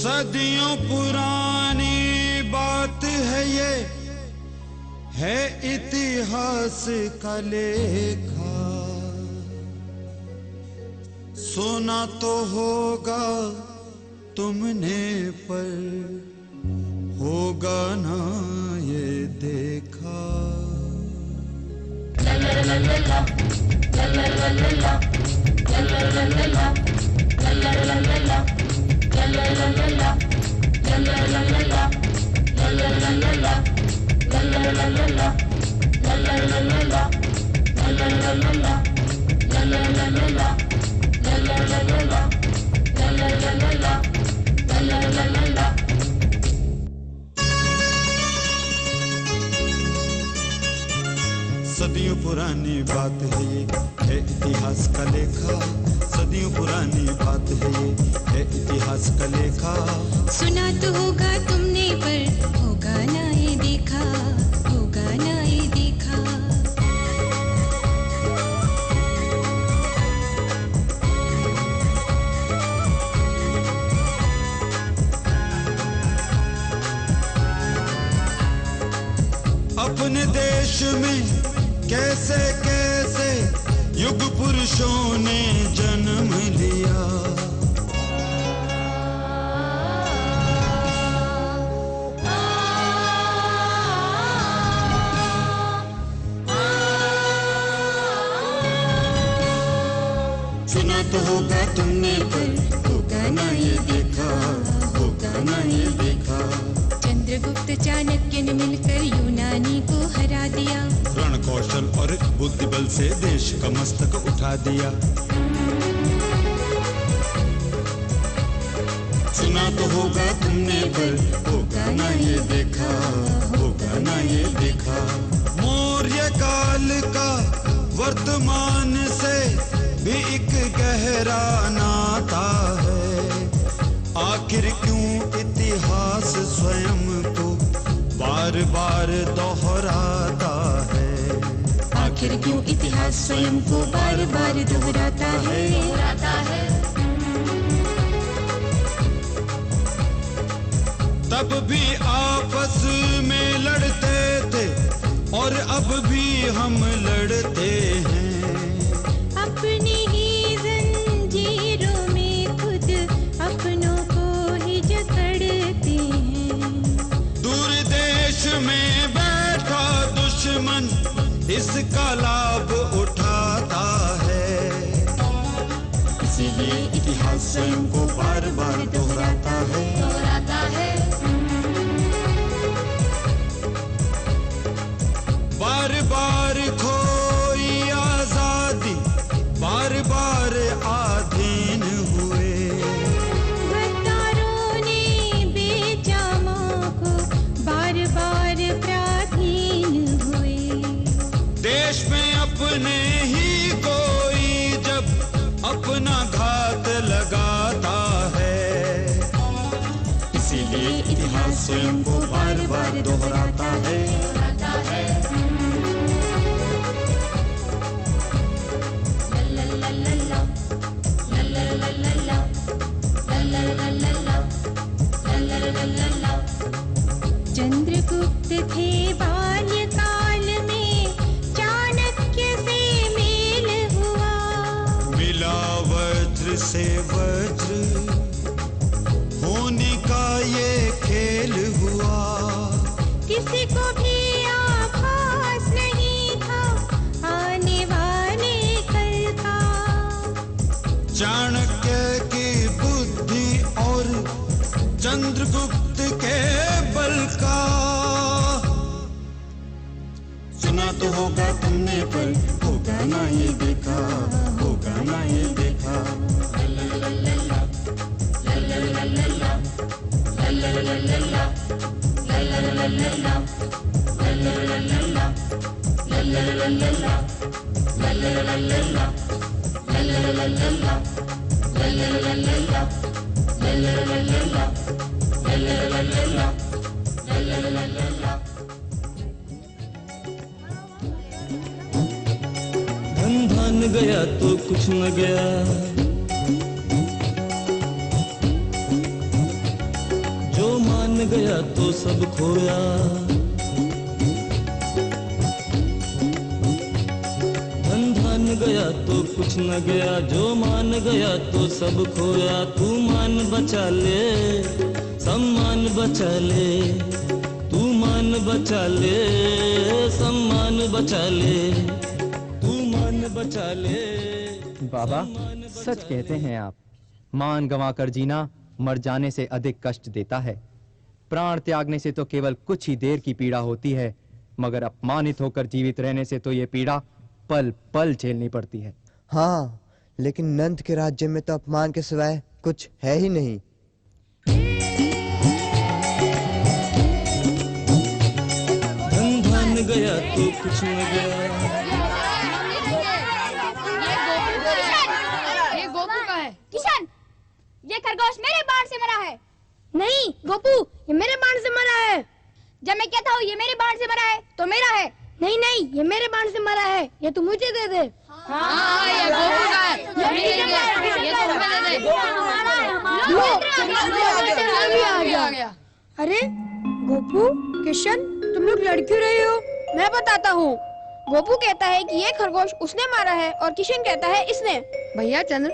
सदियों पुरानी बात है ये, है इतिहास का लेखा। सुना तो होगा तुमने पर होगा ना ये देखा। ला ला ला ला ला ला ला ला ला ला ला ला ला ला ला ला ला ला सदियों पुरानी बात है ये, है इतिहास का लेखा। सदियों पुरानी बात है ये, है इतिहास का लेखा। सुना तो होगा तुमने पर होगा ना ये देखा, होगा ना ये देखा। अपने देश में कैसे कैसे युग पुरुषों ने जन्म लिया। सुना तो होगा तुमने पर होगा ना ये देखा, होगा ना ये देखा। चंद्रगुप्त चाणक्य ने मिलकर यूनानी को हरा दिया। रण कौशल और बुद्धि बल से देश का मस्तक उठा दिया। सुना तो होगा तुमने पर होगा ना ये देखा, होगा ना ये देखा। मौर्य काल का वर्तमान से भी एक गहरा नाता है। आखिर क्यों इतिहास स्वयं को बार बार दोहराता है। आखिर क्यों इतिहास स्वयं को बार बार दोहराता है। तब भी आपस में लड़ते थे और अब भी हम लड़ते हैं। अपनी ही जंजीरों में खुद अपनों को ही जकड़ते हैं। दूर देश में बैठा दुश्मन इसका लाभ उठाता है। इसीलिए इतिहास स्वयं को बार बार दोहराता है। बार बार खोई आजादी, बार बार आधीन हुए। गद्दारों ने बेचा माँ को, बार बार पराधीन हुए। देश में अपने ही कोई जब अपना घात लगाता है। इसीलिए इतिहास स्वयं को बार बार दोहराता है। चंद्रगुप्त थे बाल्यकाल में, चाणक्य से मेल हुआ। मिला वज्र से वज्र, होने का ये खेल हुआ। किसी को भी आभास नहीं था आने वाले कल का। चाणक्य की बुद्धि और चंद्रगुप्त के बल का। सुना तो होगा तुमने पर होगा ना ये देखा, होगा ना ये देखा। धन धान गया तो कुछ न गया, गया तो सब खोया। धन धान गया तो कुछ न गया, जो मान गया तो सब खोया। तू मान बचा ले, सम्मान बचा ले, तू मान बचा ले, सम्मान बचा ले, तू मान बचा ले। बाबा, सच कहते हैं आप, मान गंवाकर जीना मर जाने से अधिक कष्ट देता है। प्राण त्यागने से तो केवल कुछ ही देर की पीड़ा होती है, मगर अपमानित होकर जीवित रहने से तो ये पीड़ा पल पल झेलनी पड़ती है। हाँ, लेकिन नंद के राज्य में तो अपमान के सिवाय कुछ है ही नहीं। धन धान गया तो कुछ न गया। ये गोपू का है। किशन, ये खरगोश मेरे बाण से मरा है। नहीं गोपू, ये मेरे बाण से मरा है। जब मैं कहता हूँ ये मेरे बाण से मरा है तो मेरा है। नहीं नहीं, ये मेरे बाण से मरा है, ये तू मुझे दे दे। हाँ, ये गोपू का है। ये तो हमें दे दे। आ गया। अरे गोपू, किशन, तुम लोग लड़ क्यों रहे हो? मैं बताता हूँ। गोपू कहता है कि ये खरगोश उसने मारा है और किशन कहता है इसने। भैया चंद्र,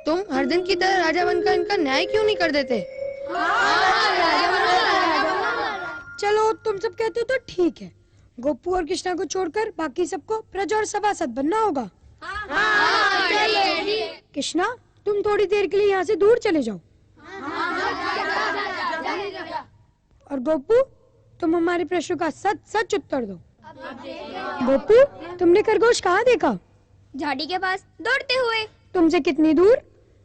तुम हर दिन की तरह राजा बनकर इनका न्याय क्यों नहीं कर देते? चलो तुम सब कहते हो तो ठीक है। गोपू और कृष्णा को छोड़कर बाकी सबको प्रजा और सभासद बनना होगा। कृष्णा, तुम थोड़ी देर के लिए यहाँ से दूर चले जाओ। और गोपू, तुम हमारे प्रश्नों का सच सच उत्तर दो। गोपू, तुमने खरगोश कहाँ देखा? झाड़ी के पास दौड़ते हुए। तुमसे कितनी दूर?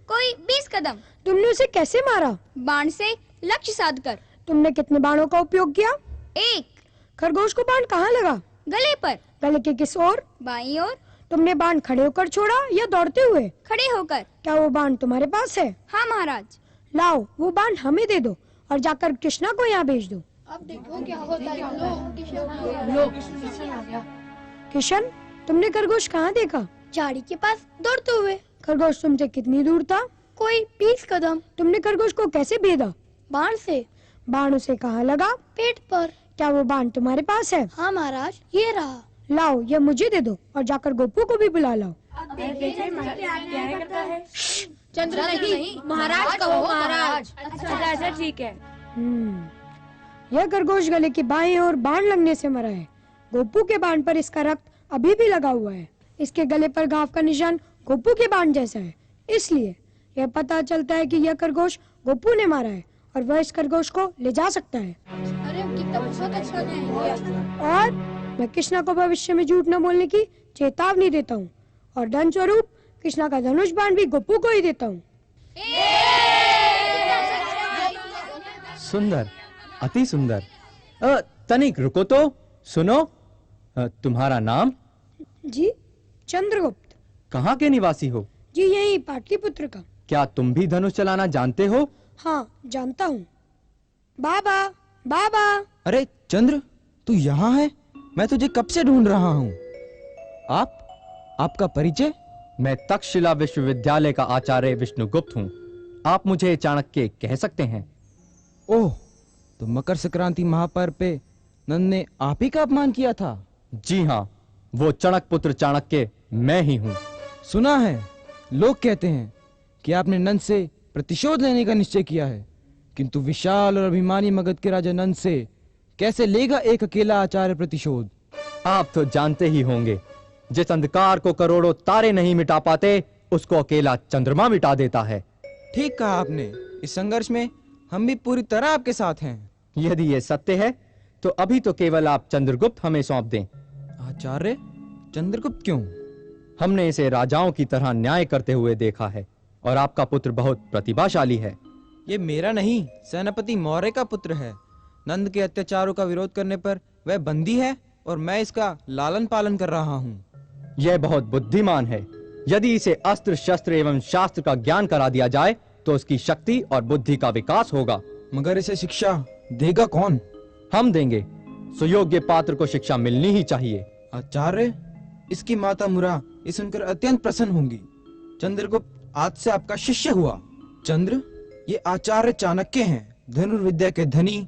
कोई 20 कदम। तुमने उसे कैसे मारा? बाण से लक्ष्य साधकर। तुमने कितने बाणों का उपयोग किया? 1। खरगोश को बाण कहाँ लगा? गले पर। गले के किस ओर? बाईं ओर। तुमने बाण खड़े होकर छोड़ा या दौड़ते हुए? खड़े होकर। क्या वो बाण तुम्हारे पास है? हाँ महाराज। लाओ, वो बाण हमें दे दो और जाकर कृष्णा को यहाँ भेज दो। अब देखो क्या होता है। किशन, तुमने खरगोश कहाँ देखा? झाड़ी के पास दौड़ते हुए। खरगोश तुमसे कितनी दूर था? कोई 20 कदम। तुमने खरगोश को कैसे भेदा? बाण से। बाण उसे कहाँ लगा? पेट पर। क्या वो बाण तुम्हारे पास है? हाँ महाराज, ये रहा। लाओ, ये मुझे दे दो और जाकर गोपू को भी बुला लाओ। चंद्र नहीं, महाराज कहो महाराज। अच्छा ठीक है। यह खरगोश गले की बाएं ओर बाण लगने से मरा है। गोपू के बाण पर इसका रक्त अभी भी लगा हुआ है। इसके गले पर घाव का निशान गोपू के बाण जैसा है, इसलिए यह पता चलता है कि यह खरगोश गोपू ने मारा है और वह इस खरगोश को ले जा सकता है। अरे कितना बहुत अच्छा है। और मैं कृष्णा को भविष्य में झूठ न बोलने की चेतावनी देता हूँ और दंड स्वरूप कृष्णा का धनुष बाण भी गोपू को ही देता हूँ। सुंदर, अति सुंदर। तनिक रुको तो, सुनो। तुम्हारा नाम? जी, चंद्रगुप्त। कहाँ के निवासी हो? जी, यही पाटलिपुत्र का। क्या तुम भी धनुष चलाना जानते हो? हाँ, जानता हूँ। बाबा, बाबा। अरे चंद्र, तू यहाँ है? मैं तुझे कब से ढूंढ रहा हूँ। आपका परिचय? मैं तक्षशिला विश्वविद्यालय का आचार्य विष्णुगुप्त हूँ। आप मुझे चाणक्य कह सकते हैं। ओह, तो मकर संक्रांति महापर्व पे नंद ने आप ही का अपमान किया था? जी हाँ, वो चणक पुत्र चाणक्य मैं ही हूँ। सुना है, लोग कहते हैं कि आपने नंद से प्रतिशोध लेने का निश्चय किया है, किंतु विशाल और अभिमानी मगध के राजा नंद से कैसे लेगा एक अकेला आचार्य प्रतिशोध? आप तो जानते ही होंगे, जिस अंधकार को करोड़ों तारे नहीं मिटा पाते, उसको अकेला चंद्रमा मिटा देता है। ठीक कहा आपने। इस संघर्ष में हम भी पूरी तरह आपके साथ हैं। यदि ये सत्य है तो अभी तो केवल आप चंद्रगुप्त हमें सौंप दें। आचार्य चंद्रगुप्त क्यों? हमने इसे राजाओं की तरह न्याय करते हुए देखा है और आपका पुत्र बहुत प्रतिभाशाली है। ये मेरा नहीं, सेनापति मौर्य का पुत्र है। नंद के अत्याचारों का विरोध करने पर वह बंदी है और मैं इसका लालन पालन कर रहा हूँ। यह बहुत बुद्धिमान है। यदि इसे अस्त्र शस्त्र एवं शास्त्र का ज्ञान करा दिया जाए तो उसकी शक्ति और बुद्धि का विकास होगा। मगर इसे शिक्षा देगा कौन? हम देंगे। सुयोग्य पात्र को शिक्षा मिलनी ही चाहिए। आचार्य, इसकी माता मुरा ये सुनकर अत्यंत प्रसन्न होंगी। चंद्रगुप्त आज से आपका शिष्य हुआ। चंद्र, ये आचार्य चाणक्य हैं, धनुर्विद्या के धनी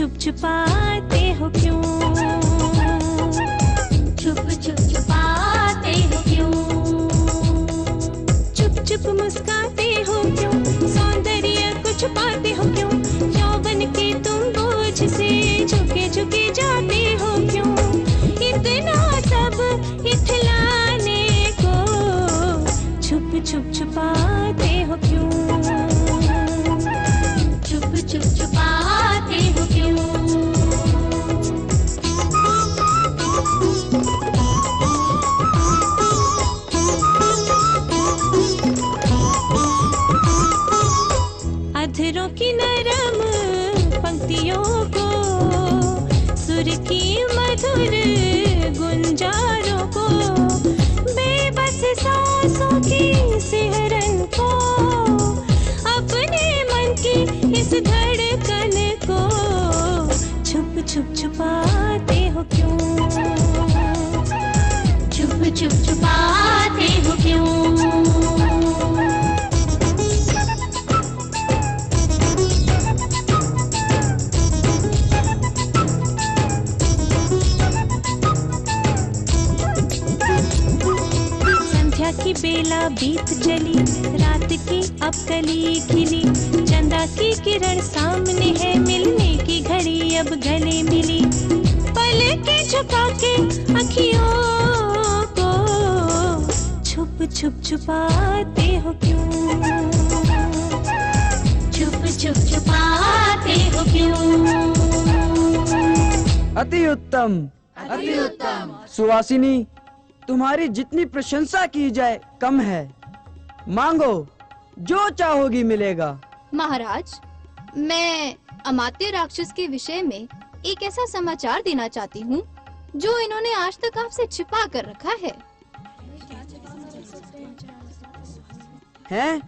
छुप छुपाते हो क्यों? छुप छुप छुपाते हो क्यों? चुप चुप मुस्काते हो क्यों? सौंदर्य को छुपाते हो क्यों? यौवन के तुम बोझ से झुके झुके जाते हो क्यों? इतना सब इथलाने को छुप छुप छुपाते हो क्यों? छुप छुप छुपाते हो क्यों? अधरों की नरम पंक्तियों को, सुर की मधुर गुंजारों को, बेबस सांसों की सिहरन को, अपने मन की इस धड़कन को छुप छुप छुपाते हो क्यों? छुप छुप छुपाते हो क्यों? की बेला बीत चली, रात की अब कली खिली, चंदा की किरण सामने है, मिलने की घड़ी अब गले मिली, पलकें झुका के अखियों को छुप छुप छुपाते हो क्यों? छुप छुप छुपाते हो क्यों? अति उत्तम, अति उत्तम। सुवासिनी, तुम्हारी जितनी प्रशंसा की जाए कम है। मांगो, जो चाहोगी मिलेगा। महाराज, मैं अमात्य राक्षस के विषय में एक ऐसा समाचार देना चाहती हूँ जो इन्होंने आज तक आपसे छिपा कर रखा है। हैं?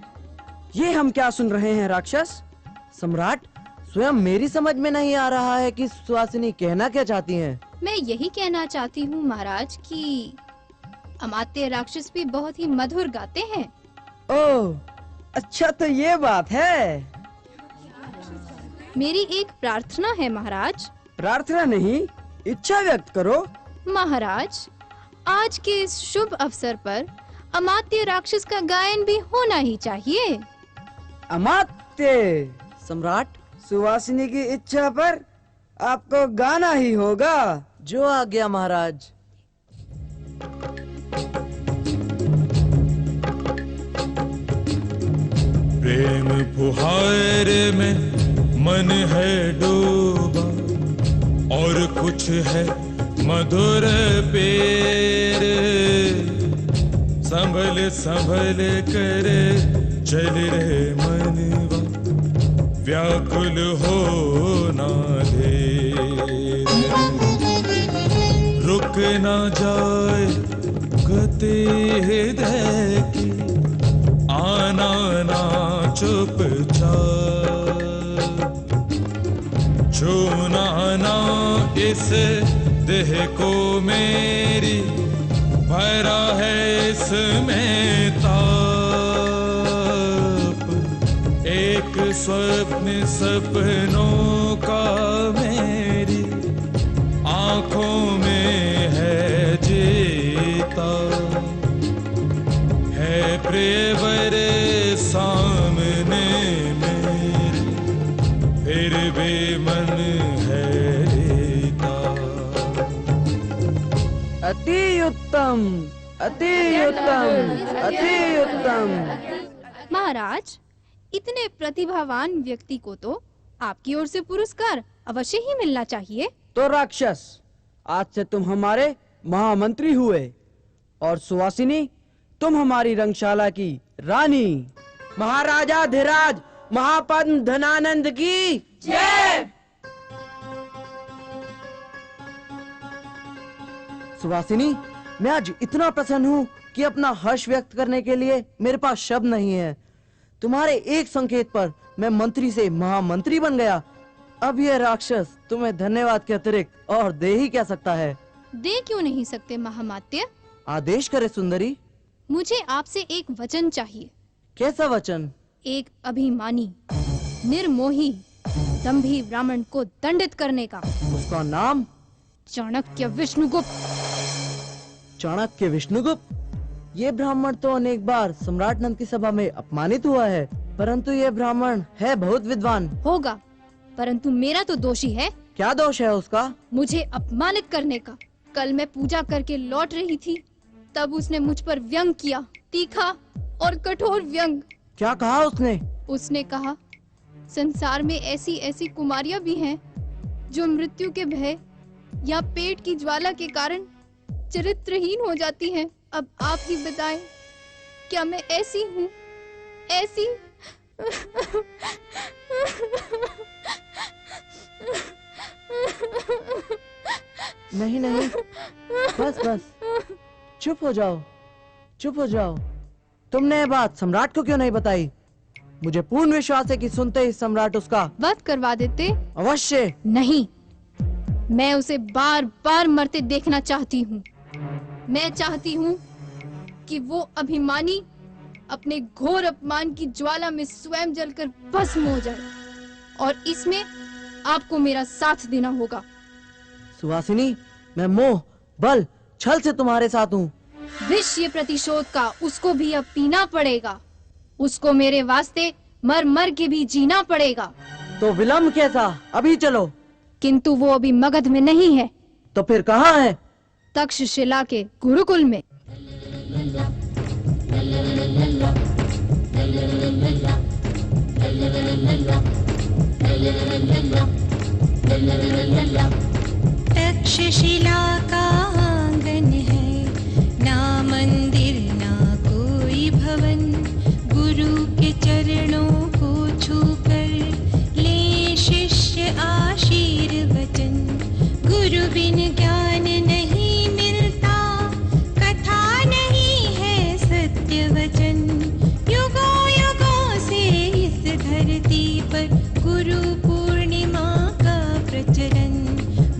ये हम क्या सुन रहे हैं राक्षस? सम्राट, स्वयं मेरी समझ में नहीं आ रहा है कि सुवासिनी कहना क्या चाहती हैं। मैं यही कहना चाहती हूँ महाराज कि अमात्य राक्षस भी बहुत ही मधुर गाते हैं। ओह, अच्छा तो ये बात है। मेरी एक प्रार्थना है महाराज। प्रार्थना नहीं, इच्छा व्यक्त करो। महाराज, आज के इस शुभ अवसर पर अमात्य राक्षस का गायन भी होना ही चाहिए। अमात्य सम्राट, सुवासिनी की इच्छा पर आपको गाना ही होगा। जो आज्ञा महाराज। प्रेम फुहार में मन है डूबा, और कुछ है मधुर पेर, संभल संभल कर चल रे मनवा, व्याकुल हो ना दे, रुक ना जाए गति हृदय की, आना ना चुपचाप, छूना ना इस देह को मेरी, भरा है इसमें ताप, एक स्वप्न सपनों का मेरी आंखों में है जीता, है प्रियवर सामने मेरे, फिर भी मन है रीता। अति उत्तम, अति उत्तम, अति उत्तम। महाराज, इतने प्रतिभावान व्यक्ति को तो आपकी ओर से पुरस्कार अवश्य ही मिलना चाहिए। तो राक्षस, आज से तुम हमारे महामंत्री हुए, और सुवासिनी, तुम हमारी रंगशाला की रानी। महाराजा धीराज महापद्म धनानंद की जय। सुवासिनी, मैं आज इतना प्रसन्न हूँ कि अपना हर्ष व्यक्त करने के लिए मेरे पास शब्द नहीं है। तुम्हारे एक संकेत पर मैं मंत्री से महामंत्री बन गया। अब यह राक्षस तुम्हें धन्यवाद के अतिरिक्त और दे ही क्या सकता है। दे क्यों नहीं सकते महामात्य? आदेश करे सुंदरी। मुझे आपसे एक वचन चाहिए। कैसा वचन? एक अभिमानी, निर्मोही, दंभी ब्राह्मण को दंडित करने का। उसका नाम? चाणक्य विष्णुगुप्त। चाणक्य विष्णुगुप्त? ये ब्राह्मण तो अनेक बार सम्राट नंद की सभा में अपमानित हुआ है, परंतु ये ब्राह्मण है बहुत विद्वान। होगा, परंतु मेरा तो दोषी है। क्या दोष है उसका? मुझे अपमानित करने का। कल मैं पूजा करके लौट रही थी, तब उसने मुझ पर व्यंग किया, तीखा और कठोर व्यंग। क्या कहा उसने? उसने कहा, संसार में ऐसी ऐसी कुमारियां भी हैं जो मृत्यु के भय या पेट की ज्वाला के कारण चरित्रहीन हो जाती हैं। अब आप ही बताएं, क्या मैं ऐसी हूँ? ऐसी? नहीं नहीं, बस बस, चुप हो जाओ, चुप हो जाओ। तुमने ये बात सम्राट को क्यों नहीं बताई? मुझे पूर्ण विश्वास है कि सुनते ही सम्राट उसका वध करवा देते। अवश्य नहीं, मैं उसे बार बार मरते देखना चाहती हूँ। मैं चाहती हूँ कि वो अभिमानी अपने घोर अपमान की ज्वाला में स्वयं जलकर भस्म हो जाए, और इसमें आपको मेरा साथ देना होगा। सुहासिनी, मैं मोह, बल, छल से तुम्हारे साथ हूँ। विष ये प्रतिशोध का उसको भी अब पीना पड़ेगा। उसको मेरे वास्ते मर मर के भी जीना पड़ेगा। तो विलम्ब कैसा? अभी चलो। किंतु वो अभी मगध में नहीं है। तो फिर कहाँ है? तक्षशिला के गुरुकुल में। तक्षशिला का आंगन है, ना मंदिर ना कोई भवन। गुरु के चरणों को छूकर ले शिष्य आशीर्वचन। गुरु बिन ज्ञान नहीं मिलता, कथा नहीं है सत्य वचन। युगों युगों से इस धरती पर गुरु पूर्णिमा का प्रचलन।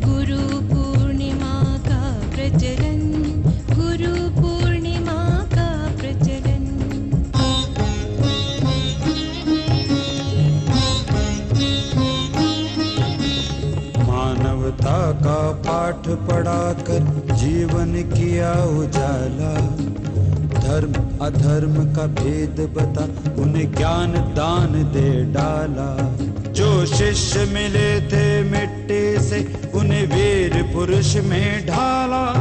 गुरु पूर्णिमा का प्रचलन। गुरु पूर्णिमा का प्रचलन। मानवता का पाठ पढ़ाकर जीवन किया उजाला। धर्म अधर्म का भेद बता उन्हें ज्ञान दान दे डाला। जो शिष्य मिले थे मिट्टी से उन्हें वीर पुरुष में ढाला।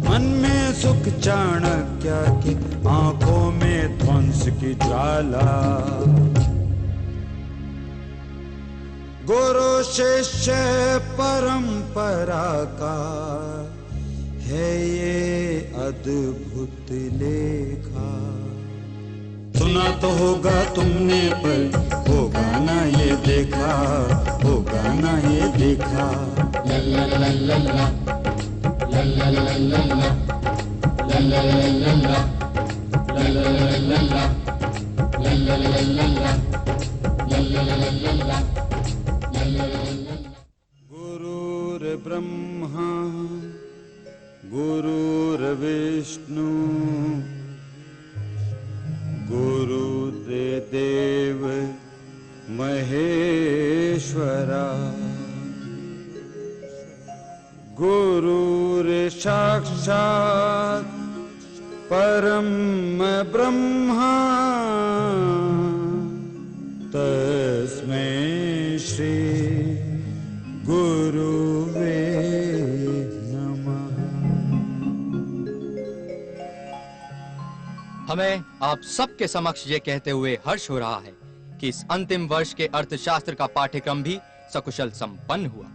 मन में सुख चाणक्य के, आंखों में ध्वंस की ज्वाला। गुरु शिष्य परंपरा का है ये अद्भुत लेखा। सुना तो होगा तुमने पर होगा ना ये देखा। होगा ना ये देखा। ला ला ला ला ला ला ला ला ला ला ला ला ला गुरुर्ब्रह्मा गुरुर्विष्णु गुरुदेव महेश्वरा। गुरुर्साक्षात् परम ब्रह्मा तस्मै श्री गुरुवे नमः। हमें आप सबके समक्ष ये कहते हुए हर्ष हो रहा है कि इस अंतिम वर्ष के अर्थशास्त्र का पाठ्यक्रम भी सकुशल संपन्न हुआ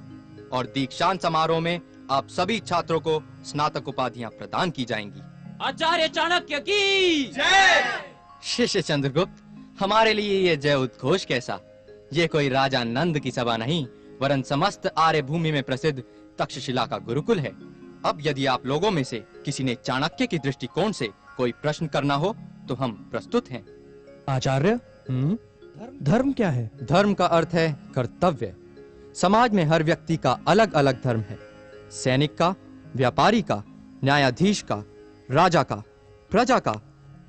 और दीक्षांत समारोह में आप सभी छात्रों को स्नातक उपाधियां प्रदान की जाएंगी। आचार्य चाणक्य की जय। शिष्य चंद्रगुप्त, हमारे लिए ये जय उद्घोष कैसा? ये कोई राजा नंद की सभा नहीं, वरन समस्त आर्य भूमि में प्रसिद्ध तक्षशिला का गुरुकुल है। अब यदि आप लोगों में से किसी ने चाणक्य की दृष्टिकोण से कोई प्रश्न करना हो तो हम प्रस्तुत हैं। आचार्य, धर्म क्या है? धर्म का अर्थ है कर्तव्य। समाज में हर व्यक्ति का अलग अलग धर्म है। सैनिक का, व्यापारी का, न्यायाधीश का, राजा का, प्रजा का।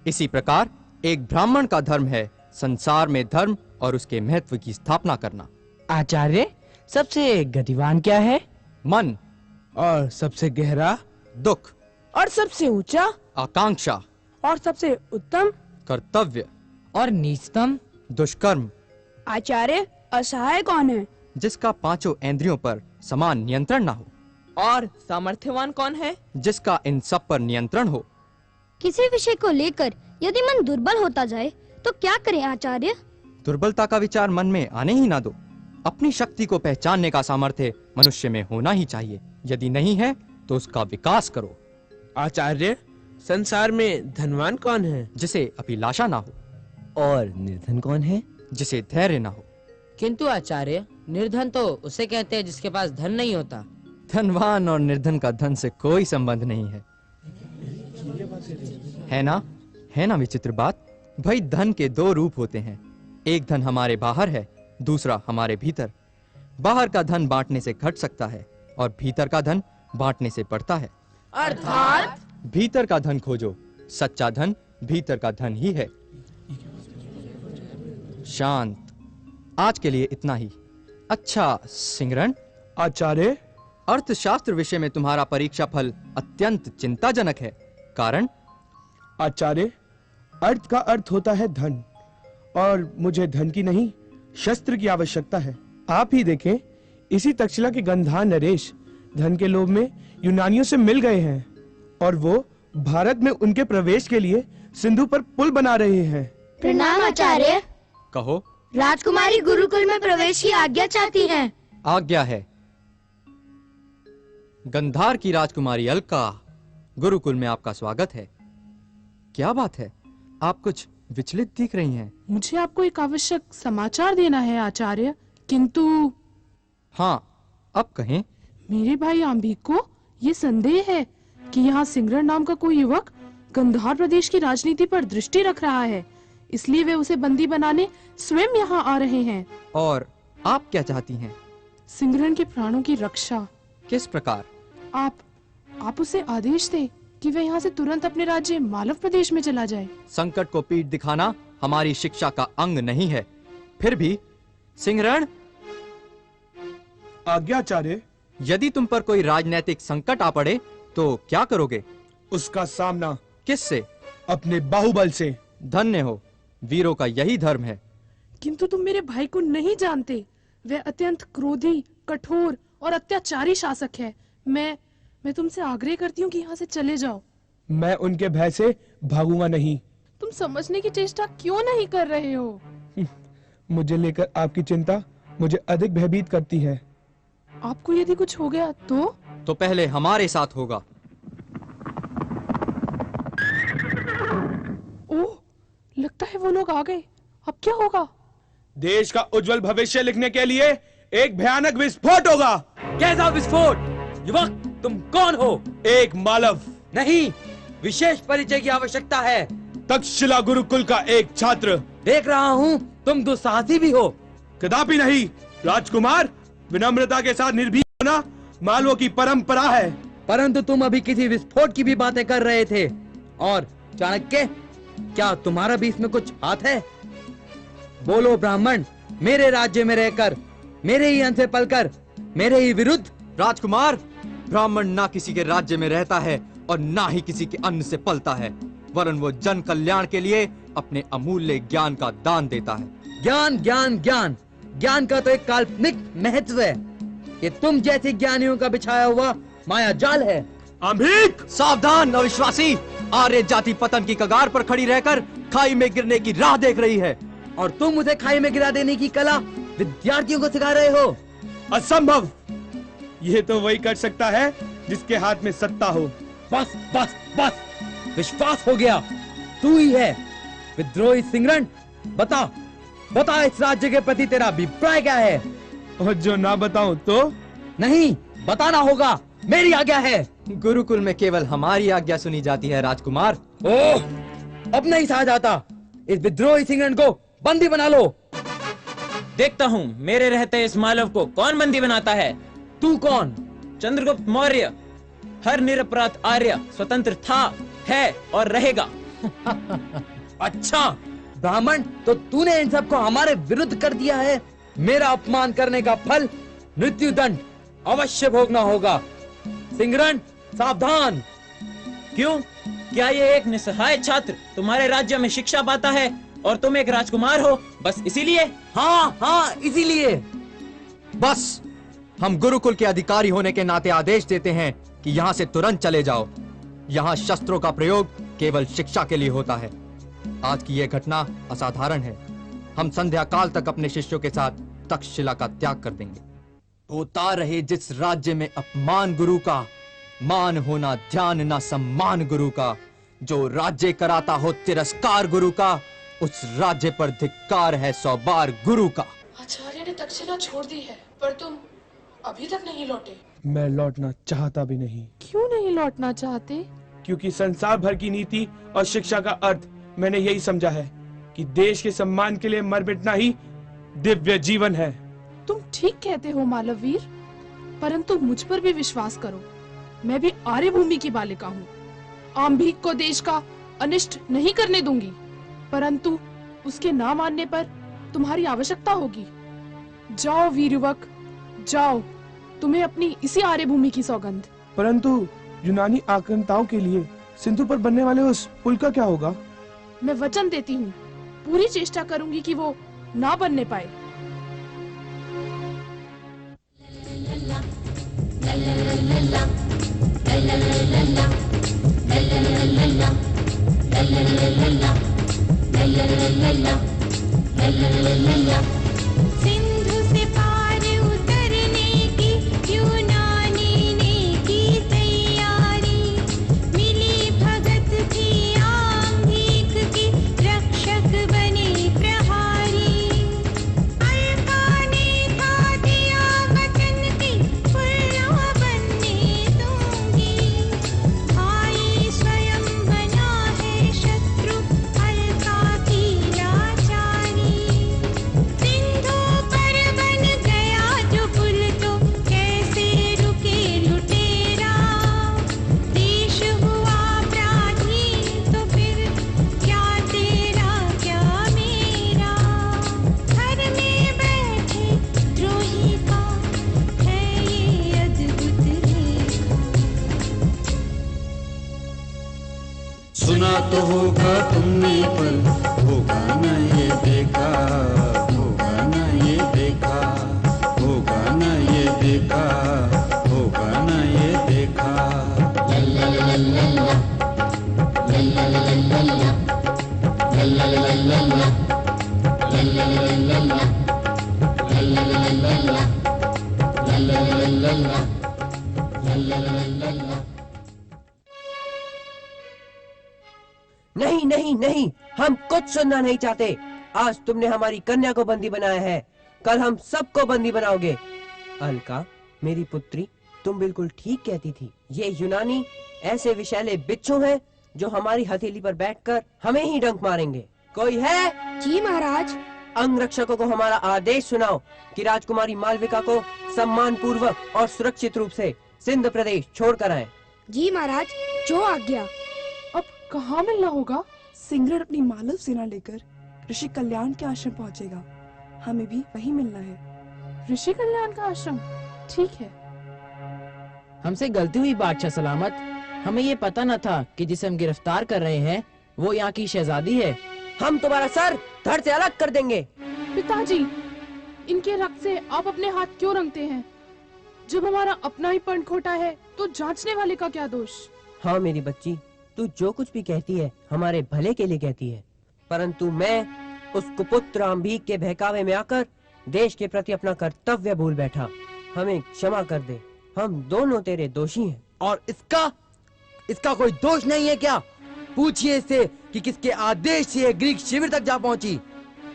इसी प्रकार एक ब्राह्मण का धर्म है संसार में धर्म और उसके महत्व की स्थापना करना। आचार्य, सबसे गतिवान क्या है? मन। और सबसे गहरा? दुख। और सबसे ऊंचा? आकांक्षा। और सबसे उत्तम? कर्तव्य। और नीचतम? दुष्कर्म। आचार्य, असहाय कौन है? जिसका पांचों इंद्रियों पर समान नियंत्रण ना हो। और सामर्थ्यवान कौन है? जिसका इन सब पर नियंत्रण हो। किसी विषय को लेकर यदि मन दुर्बल होता जाए तो क्या करें आचार्य? दुर्बलता का विचार मन में आने ही ना दो। अपनी शक्ति को पहचानने का सामर्थ्य मनुष्य में होना ही चाहिए। यदि नहीं है तो उसका विकास करो। आचार्य, संसार में धनवान कौन है? जिसे अभिलाषा ना हो। और निर्धन कौन है? जिसे धैर्य ना हो। किंतु आचार्य, निर्धन तो उसे कहते हैं जिसके पास धन नहीं होता। धनवान और निर्धन का धन से कोई संबंध नहीं है। है ना विचित्र बात? भाई धन के दो रूप होते हैं। एक धन हमारे बाहर है, दूसरा हमारे भीतर। बाहर का धन बांटने से घट सकता है और भीतर का धन बांटने से बढ़ता है। अर्थात? भीतर का धन खोजो। सच्चा धन भीतर का धन ही है। शांत। आज के लिए इतना ही। अच्छा सिंगरण। आचार्य, अर्थशास्त्र विषय में तुम्हारा परीक्षा फल अत्यंत चिंताजनक है। कारण? आचार्य, अर्थ का अर्थ होता है धन, और मुझे धन की नहीं शस्त्र की आवश्यकता है। आप ही देखें, इसी तक्षशिला के गंधार नरेश धन के लोभ में यूनानियों से मिल गए हैं और वो भारत में उनके प्रवेश के लिए सिंधु पर पुल बना रहे हैं। प्रणाम आचार्य। कहो। राजकुमारी गुरुकुल में प्रवेश की आज्ञा चाहती हैं। आज्ञा है। गंधार की राजकुमारी अलका, गुरुकुल में आपका स्वागत है। क्या बात है, आप कुछ विचलित दिख रही हैं। मुझे आपको एक आवश्यक समाचार देना है आचार्य, किंतु। हाँ, अब कहें। मेरे भाई आम्भिक को ये संदेह है कि यहाँ सिंगरण नाम का कोई युवक गंधार प्रदेश की राजनीति पर दृष्टि रख रहा है, इसलिए वे उसे बंदी बनाने स्वयं यहाँ आ रहे हैं। और आप क्या चाहती हैं? सिंगरण के प्राणों की रक्षा। किस प्रकार? आप उसे आदेश दे कि वह यहाँ से तुरंत अपने राज्य मालव प्रदेश में चला जाए। संकट को पीठ दिखाना हमारी शिक्षा का अंग नहीं है। फिर भी सिंगरण। आज्ञाचार्य। यदि तुम पर कोई राजनीतिक संकट आ पड़े तो क्या करोगे? उसका सामना। किससे? अपने बाहुबल से। धन्य हो, वीरों का यही धर्म है। किंतु तुम मेरे भाई को नहीं जानते। वह अत्यंत क्रोधी, कठोर और अत्याचारी शासक है। मैं तुमसे आग्रह करती हूँ कि यहाँ से चले जाओ। मैं उनके भय से भागूंगा नहीं। तुम समझने की चेष्टा क्यों नहीं कर रहे हो? मुझे लेकर आपकी चिंता मुझे अधिक भयभीत करती है। आपको यदि कुछ हो गया तो पहले हमारे साथ होगा। ओह, लगता है वो लोग आ गए। अब क्या होगा? देश का उज्जवल भविष्य लिखने के लिए एक भयानक विस्फोट होगा। कैसा विस्फोट? युवक, तुम कौन हो? एक मालव। नहीं, विशेष परिचय की आवश्यकता है। तक्षशिला गुरुकुल का एक छात्र। देख रहा हूँ तुम दुस्साहसी भी हो। कदापि नहीं राजकुमार, विनम्रता के साथ निर्भीक होना मालवों की परंपरा है। परंतु तुम अभी किसी विस्फोट की भी बातें कर रहे थे। और चाणक्य, क्या तुम्हारा भी इसमें कुछ हाथ है? बोलो ब्राह्मण, मेरे राज्य में रहकर, मेरे ही अंश से पलकर, मेरे ही विरुद्ध। राजकुमार, ब्राह्मण ना किसी के राज्य में रहता है और ना ही किसी के अन्न से पलता है, वरन वो जन कल्याण के लिए अपने अमूल्य ज्ञान का दान देता है। ज्ञान ज्ञान ज्ञान ज्ञान का तो एक काल्पनिक महत्व है। ये तुम जैसे ज्ञानियों का बिछाया हुआ माया जाल है। आम्भिक! सावधान अविश्वासी! आर्य जाति पतन की कगार पर खड़ी रहकर खाई में गिरने की राह देख रही है। और तुम उसे खाई में गिरा देने की कला विद्यार्थियों को सिखा रहे हो। असंभव! ये तो वही कर सकता है जिसके हाथ में सत्ता हो। बस बस बस, विश्वास हो गया, तू ही है विद्रोही सिंगरण। बता बता, इस राज्य के प्रति तेरा अभिप्राय क्या है? और जो ना बताऊं तो? नहीं, बताना होगा, मेरी आज्ञा है। गुरुकुल में केवल हमारी आज्ञा सुनी जाती है राजकुमार। ओह, अब नहीं सहा जाता। इस विद्रोही सिंगरण को बंदी बना लो। देखता हूँ मेरे रहते इस मालव को कौन बंदी बनाता है। तू कौन? चंद्रगुप्त मौर्य। हर निरपराध आर्य स्वतंत्र था, है और रहेगा। अच्छा ब्राह्मण, तो तूने इन सबको हमारे विरुद्ध कर दिया है। मेरा अपमान करने का फल मृत्यु दंड अवश्य भोगना होगा। सिंगरण सावधान। क्यों? क्या ये एक निसहाय छात्र तुम्हारे राज्य में शिक्षा पाता है और तुम एक राजकुमार हो, बस इसीलिए? हाँ हाँ, इसीलिए। बस, हम गुरुकुल के अधिकारी होने के नाते आदेश देते हैं कि यहाँ से तुरंत चले जाओ। यहाँ शस्त्रों का प्रयोग केवल शिक्षा के लिए होता है। आज की यह घटना असाधारण है। हम संध्या काल तक अपने शिष्यों के साथ तक्षशिला का त्याग कर देंगे। होता रहे जिस राज्य में अपमान गुरु का, मान होना ध्यान ना सम्मान गुरु का। जो राज्य कराता हो तिरस्कार गुरु का, उस राज्य पर धिक्कार है 100 बार गुरु का। आचार्य ने तक्षशिला छोड़ दी है, पर तुम अभी तक नहीं लौटे। मैं लौटना चाहता भी नहीं। क्यों नहीं लौटना चाहते? क्योंकि संसार भर की नीति और शिक्षा का अर्थ मैंने यही समझा है कि देश के सम्मान के लिए मर मिटना ही दिव्य जीवन है। तुम ठीक कहते हो मालववीर, परंतु मुझ पर भी विश्वास करो। मैं भी आर्य भूमि की बालिका हूँ। आम्भीक को देश का अनिष्ट नहीं करने दूंगी, परंतु उसके ना मानने पर तुम्हारी आवश्यकता होगी। जाओ वीर युवक, जाओ, तुम्हें अपनी इसी आर्य भूमि की सौगंध। परंतु यूनानी आक्रांताओं के लिए सिंधु पर बनने वाले उस पुल का क्या होगा? मैं वचन देती हूँ, पूरी चेष्टा करूंगी कि वो ना बनने पाए। सिंधु से पार उतरने की यूनानी ने की तैयारी। मिली भगत थी आम्भीक की, रक्षक बने प्रहारी। अलका ने था दिया वचन की, फुल्ला बनने दूंगी। भाई स्वयं बना है शत्रु, अलका की लाचारी। सिंधु पर बन गया जो पुल, तो कैसे रुके लुटेरा। देश हुआ पराधीन, तो फिर क्या तेरा क्या मेरा। घर में बैठे द्रोही का है ये अद्भुत रेखा। सुना तो होगा तुमने पर होगा न ये देखा, होगा न ये देखा, होगा न ये देखा, होगा न ये देखा। नहीं नहीं नहीं, हम कुछ सुनना नहीं चाहते। आज तुमने हमारी कन्या को बंदी बनाया है, कल हम सबको बंदी बनाओगे। अलका मेरी पुत्री, तुम बिल्कुल ठीक कहती थी। ये यूनानी ऐसे विषैले बिच्छू हैं जो हमारी हथेली पर बैठकर हमें ही डंक मारेंगे। कोई है? जी महाराज। अंगरक्षकों को हमारा आदेश सुनाओ कि राजकुमारी मालविका को सम्मान पूर्वक और सुरक्षित रूप से सिंध प्रदेश छोड़ कर आए। जी महाराज, जो आज्ञा। अब कहाँ मिलना होगा? सिंगरण अपनी मालव सेना लेकर ऋषि कल्याण के आश्रम पहुँचेगा। हमें भी वहीं मिलना है। ऋषि कल्याण का आश्रम? ठीक है। हमसे गलती हुई बादशाह सलामत। हमें ये पता न था कि जिसे हम गिरफ्तार कर रहे हैं वो यहाँ की शहजादी है। हम तुम्हारा सर धड़ से अलग कर देंगे। पिताजी, इनके रक्त से आप अपने हाथ क्यों रंगते हैं? जब हमारा अपना ही पंड खोटा है तो जांचने वाले का क्या दोष? हाँ मेरी बच्ची, तू जो कुछ भी कहती है हमारे भले के लिए कहती है, परंतु मैं उस कुपुत्र आम्भीक के बहकावे में आकर देश के प्रति अपना कर्तव्य भूल बैठा। हमें क्षमा कर दे, हम दोनों तेरे दोषी हैं। और इसका कोई दोष नहीं है क्या? पूछिए इससे कि किसके आदेश से ये ग्रीक शिविर तक जा पहुंची।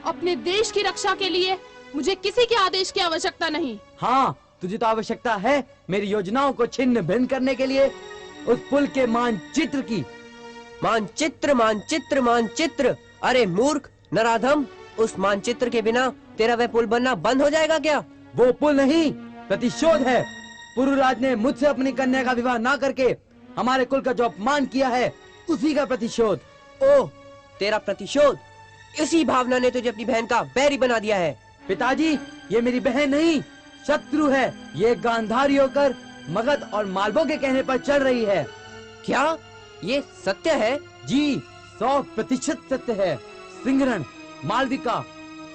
अपने देश की रक्षा के लिए मुझे किसी के आदेश की आवश्यकता नहीं। हाँ, तुझे तो आवश्यकता है मेरी योजनाओं को छिन्न भिन्न करने के लिए। उस पुल के मानचित्र की। मानचित्र मानचित्र मानचित्र? अरे मूर्ख नराधम, उस मानचित्र के बिना तेरा वह पुल बनना बंद हो जाएगा क्या? वो पुल नहीं, प्रतिशोध है। पुरुराज ने मुझसे अपनी कन्या का विवाह ना करके हमारे कुल का जो अपमान किया है, उसी का प्रतिशोध। ओह, तेरा प्रतिशोध? इसी भावना ने तुझे अपनी बहन का बैरी बना दिया है। पिताजी, ये मेरी बहन नहीं, शत्रु है। ये गांधारी होकर मगध और मालवों के कहने पर चल रही है। क्या ये सत्य है? जी, 100% सत्य है। सिंघरण, मालविका,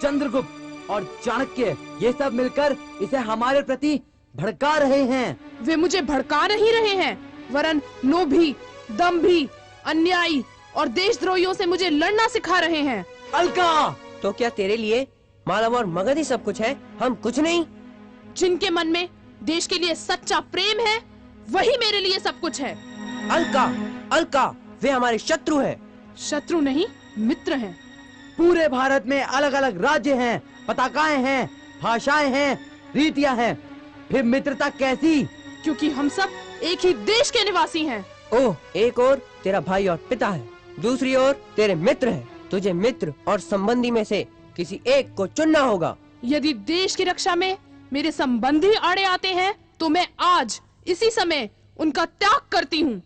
चंद्रगुप्त और चाणक्य, ये सब मिलकर इसे हमारे प्रति भड़का रहे हैं। वे मुझे भड़का नहीं रहे हैं, वरन लोभी, दंभी, अन्यायी और देशद्रोहियों से मुझे लड़ना सिखा रहे हैं। अलका, तो क्या तेरे लिए मालव और मगध ही सब कुछ है, हम कुछ नहीं? जिनके मन में देश के लिए सच्चा प्रेम है, वही मेरे लिए सब कुछ है। अलका, अलका, वे हमारे शत्रु हैं। शत्रु नहीं, मित्र हैं। पूरे भारत में अलग अलग राज्य हैं, पताकाएं हैं, भाषाएं हैं, रीतियां हैं, फिर मित्रता कैसी? क्योंकि हम सब एक ही देश के निवासी हैं। ओह, एक और तेरा भाई और पिता है, दूसरी ओर तेरे मित्र हैं। तुझे मित्र और संबंधी में से किसी एक को चुनना होगा। यदि देश की रक्षा में मेरे संबंधी आड़े आते हैं, तो मैं आज इसी समय उनका त्याग करती हूँ।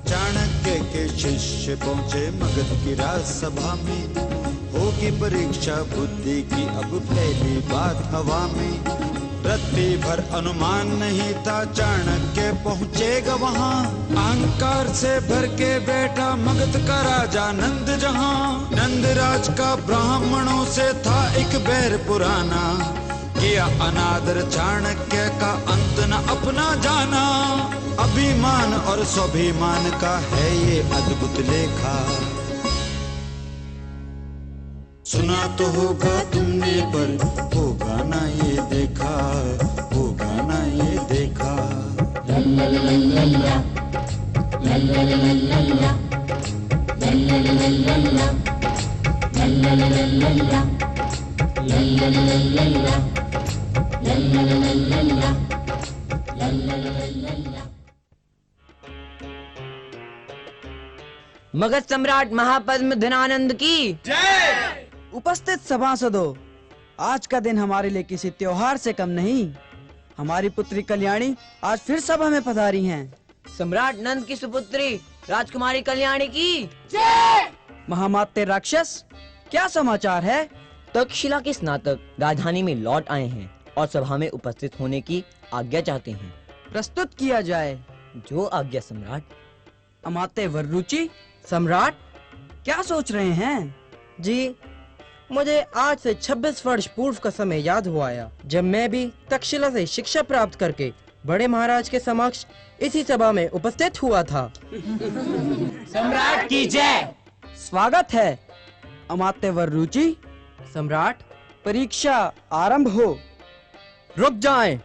चाणक्य के शिष्य पहुँचे मगध की राजसभा में, होगी परीक्षा बुद्धि की अब पहली बात हवा में। रत्ती भर अनुमान नहीं था चाणक्य पहुँचेगा वहाँ, अहंकार से भर के बैठा मगध का राजा नंद जहाँ। नंदराज का ब्राह्मणों से था एक बैर पुराना, किया अनादर चाणक्य का अंत न अपना जाना। अभिमान और स्वाभिमान का है ये अद्भुत लेखा, सुना तो होगा तुमने पर होगा ना ये देखा, होगा ना ये देखा। मगध सम्राट महापद्म धनानंद की जय। उपस्थित सभासदों, आज का दिन हमारे लिए किसी त्योहार से कम नहीं। हमारी पुत्री कल्याणी आज फिर सभा में पधारी हैं। सम्राट नंद की सुपुत्री राजकुमारी कल्याणी की जय। महामात्य राक्षस, क्या समाचार है? तक्षशिला के स्नातक राजधानी में लौट आए हैं और सभा में उपस्थित होने की आज्ञा चाहते हैं। प्रस्तुत किया जाए। जो आज्ञा सम्राट। अमात्य वररुचि, सम्राट क्या सोच रहे हैं? जी, मुझे आज से 26 वर्ष पूर्व का समय याद हुआ आया, जब मैं भी तक्षशिला से शिक्षा प्राप्त करके बड़े महाराज के समक्ष इसी सभा में उपस्थित हुआ था। सम्राट की जय। स्वागत है अमात्य वररुचि। सम्राट, परीक्षा आरंभ हो। रुक जाएं।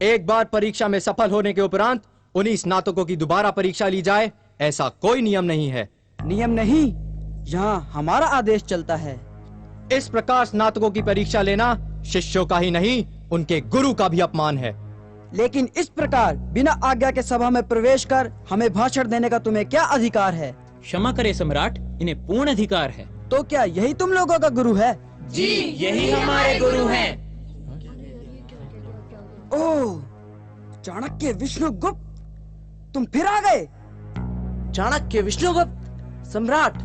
एक बार परीक्षा में सफल होने के उपरांत उन्हीं स्नातकों की दोबारा परीक्षा ली जाए, ऐसा कोई नियम नहीं है। नियम नहीं, यहाँ हमारा आदेश चलता है। इस प्रकार स्नातकों की परीक्षा लेना शिष्यों का ही नहीं, उनके गुरु का भी अपमान है। लेकिन इस प्रकार बिना आज्ञा के सभा में प्रवेश कर हमें भाषण देने का तुम्हें क्या अधिकार है? क्षमा करे सम्राट, इन्हें पूर्ण अधिकार है। तो क्या यही तुम लोगों का गुरु है? जी, यही हमारे गुरु हैं। ओह, चाणक्य विष्णुगुप्त, तुम फिर आ गए। चाणक्य विष्णुगुप्त? सम्राट,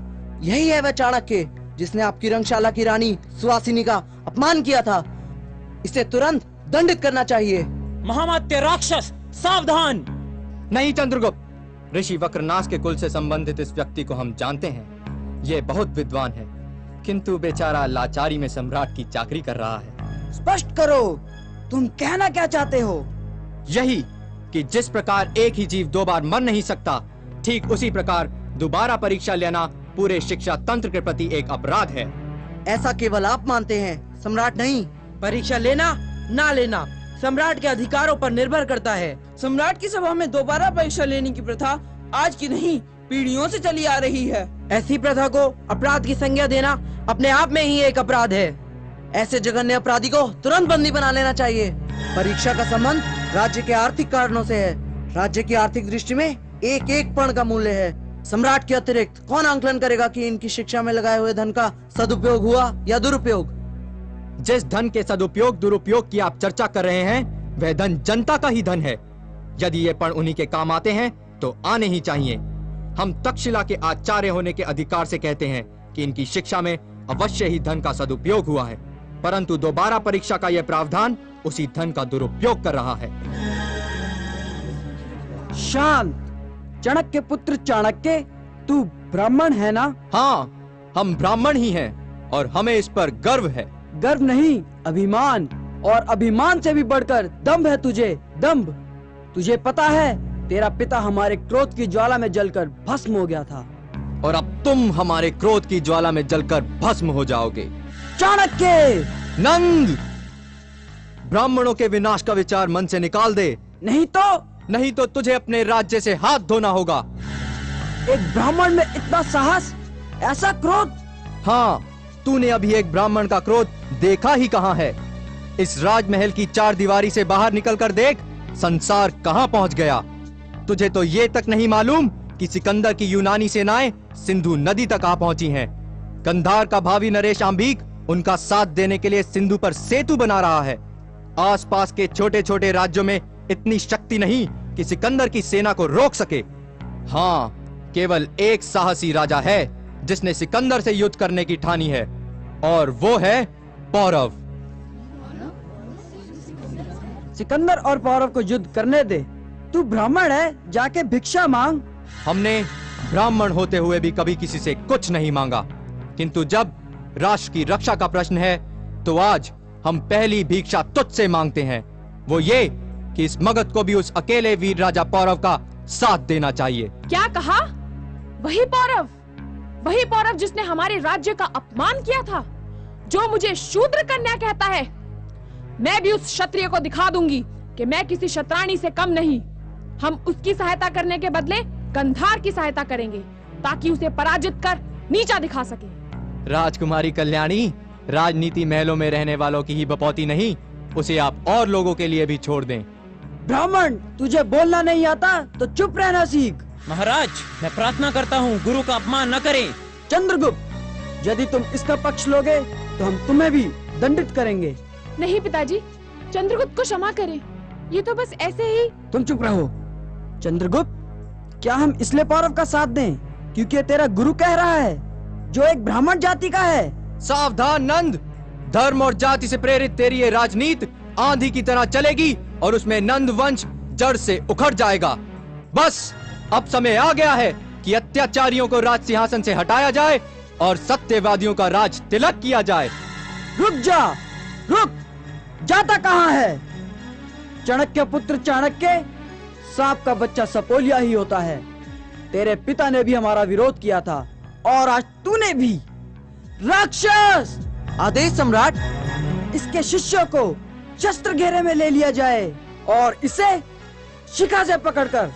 यही है वह चाणक्य जिसने आपकी रंगशाला की रानी सुवासिनी का अपमान किया था। इसे तुरंत दंडित करना चाहिए। महामात्य राक्षस, सावधान! नहीं चंद्रगुप्त, ऋषि वक्रनाश के कुल से संबंधित इस व्यक्ति को हम जानते हैं। ये बहुत विद्वान है, किंतु बेचारा लाचारी में सम्राट की चाकरी कर रहा है। स्पष्ट करो, तुम कहना क्या चाहते हो? यही कि जिस प्रकार एक ही जीव 2 बार मर नहीं सकता, ठीक उसी प्रकार दोबारा परीक्षा लेना पूरे शिक्षा तंत्र के प्रति एक अपराध है। ऐसा केवल आप मानते हैं, सम्राट नहीं। परीक्षा लेना ना लेना सम्राट के अधिकारों पर निर्भर करता है। सम्राट की सभा में दोबारा परीक्षा लेने की प्रथा आज की नहीं, पीढ़ियों से चली आ रही है। ऐसी प्रथा को अपराध की संज्ञा देना अपने आप में ही एक अपराध है। ऐसे जघन्य अपराधी को तुरंत बंदी बना लेना चाहिए। परीक्षा का संबंध राज्य के आर्थिक कारणों से है। राज्य की आर्थिक दृष्टि में एक एक पर्ण का मूल्य है। सम्राट के अतिरिक्त कौन आंकलन करेगा कि इनकी शिक्षा में लगाए हुए धन का सदुपयोग हुआ या दुरुपयोग? जिस धन के सदुपयोग दुरुपयोग की आप चर्चा कर रहे हैं वह धन जनता का ही धन है। यदि ये पण उन्हीं के काम आते हैं तो आने ही चाहिए। हम तक्षशिला के आचार्य होने के अधिकार से कहते हैं कि इनकी शिक्षा में अवश्य ही धन का सदुपयोग हुआ है, परंतु दोबारा परीक्षा का यह प्रावधान उसी धन का दुरुपयोग कर रहा है। शांत। चाणक्य पुत्र चाणक्य, तू ब्राह्मण है ना? हाँ, हम ब्राह्मण ही हैं और हमें इस पर गर्व है। गर्व नहीं, अभिमान। और अभिमान से भी बढ़कर दम्भ है तुझे, दम्भ। तुझे पता है तेरा पिता हमारे क्रोध की ज्वाला में जलकर भस्म हो गया था, और अब तुम हमारे क्रोध की ज्वाला में जलकर भस्म हो जाओगे। चाणक्य! नंद, ब्राह्मणों के विनाश का विचार मन से निकाल दे, नहीं तो तुझे अपने राज्य से हाथ धोना होगा। एक ब्राह्मण में इतना साहस, ऐसा क्रोध? हाँ, तूने अभी एक ब्राह्मण का क्रोध देखा ही कहाँ है? इस राजमहल की चार दीवारी से बाहर निकलकर देख, संसार कहाँ पहुँच गया। तुझे तो ये तक नहीं मालूम कि सिकंदर की यूनानी सेनाएं सिंधु नदी तक आ पहुंची हैं। गंधार का भावी नरेश आंभीक उनका साथ देने के लिए सिंधु पर सेतु बना रहा है। आसपास के छोटे छोटे राज्यों में इतनी शक्ति नहीं कि सिकंदर की सेना को रोक सके। हाँ, केवल एक साहसी राजा है जिसने सिकंदर से युद्ध करने की ठानी है, और वो है पौरव। सिकंदर और पौरव को युद्ध करने दे। तू ब्राह्मण है, जाके भिक्षा मांग। हमने ब्राह्मण होते हुए भी कभी किसी से कुछ नहीं मांगा, किंतु जब राष्ट्र की रक्षा का प्रश्न है तो आज हम पहली भिक्षा तुझसे मांगते हैं, वो ये कि इस मगध को भी उस अकेले वीर राजा पौरव का साथ देना चाहिए। क्या कहा? वही पौरव जिसने हमारे राज्य का अपमान किया था, जो मुझे शूद्र कन्या कहता है। मैं भी उस क्षत्रिय को दिखा दूंगी कि मैं किसी शतरानी से कम नहीं। हम उसकी सहायता करने के बदले गंधार की सहायता करेंगे, ताकि उसे पराजित कर नीचा दिखा सके। राजकुमारी कल्याणी, राजनीति महलों में रहने वालों की ही बपौती नहीं, उसे आप और लोगों के लिए भी छोड़ दें। ब्राह्मण, तुझे बोलना नहीं आता तो चुप रहना सीख। महाराज, मैं प्रार्थना करता हूँ, गुरु का अपमान न करें। चंद्रगुप्त, यदि तुम इसका पक्ष लोगे तो हम तुम्हें भी दंडित करेंगे। नहीं पिताजी, चंद्रगुप्त को क्षमा करें, ये तो बस ऐसे ही। तुम चुप रहो। चंद्रगुप्त, क्या हम इसलिए पौरव का साथ दें क्योंकि तेरा गुरु कह रहा है, जो एक ब्राह्मण जाति का है? सावधान नंद, धर्म और जाति से प्रेरित तेरी ये राजनीति आंधी की तरह चलेगी और उसमें नंद वंश जड़ से उखड़ जाएगा। बस अब समय आ गया है कि अत्याचारियों को राज सिंहासन से हटाया जाए और सत्यवादियों का राज तिलक किया जाए। रुक जा, रुक, जाता कहाँ है? चाणक्य पुत्र चाणक्य, सांप का बच्चा सपोलिया ही होता है। तेरे पिता ने भी हमारा विरोध किया था और आज तूने भी। राक्षस! आदेश सम्राट। इसके शिष्यों को शस्त्र घेरे में ले लिया जाए और इसे शिखा से पकड़कर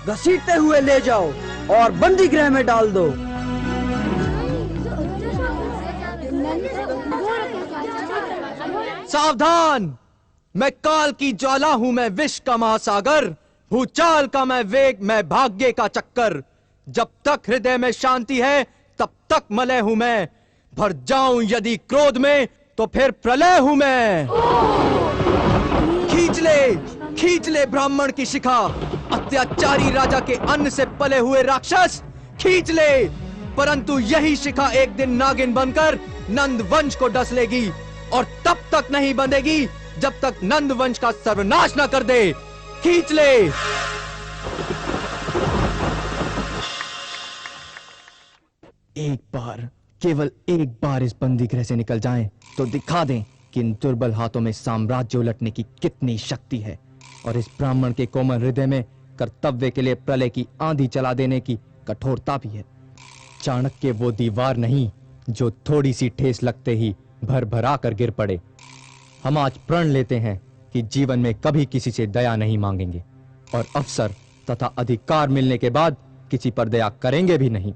घसीटते हुए ले जाओ और बंदी गृह में डाल दो। सावधान, मैं काल की ज्वाला हूँ, मैं विष का महासागर, भूचाल का मैं वेग, मैं भाग्य का चक्कर। जब तक हृदय में शांति है तब तक मलय हूँ मैं, भर जाऊं यदि क्रोध में तो फिर प्रलय हूँ मैं। खींच ले ब्राह्मण की शिखा, अत्याचारी राजा के अन्न से पले हुए राक्षस, खींच ले। परंतु यही शिखा एक दिन नागिन बनकर नंद वंश को डस लेगी, और तब तक नहीं बंधेगी जब तक नंद वंश का सर्वनाश न कर दे। खींच ले। एक बार, केवल एक बार इस बंदी गृह से निकल जाएं तो दिखा दें कि इन दुर्बल हाथों में साम्राज्य उलटने की कितनी शक्ति है, और इस ब्राह्मण के कोमल हृदय में कर्तव्य के लिए प्रलय की आंधी चला देने की कठोरता भी है। चाणक्य वो दीवार नहीं जो थोड़ी सी ठेस लगते ही भर भरा कर गिर पड़े। हम आज प्रण लेते हैं कि जीवन में कभी किसी से दया नहीं मांगेंगे, और अवसर तथा अधिकार मिलने के बाद किसी पर दया करेंगे भी नहीं।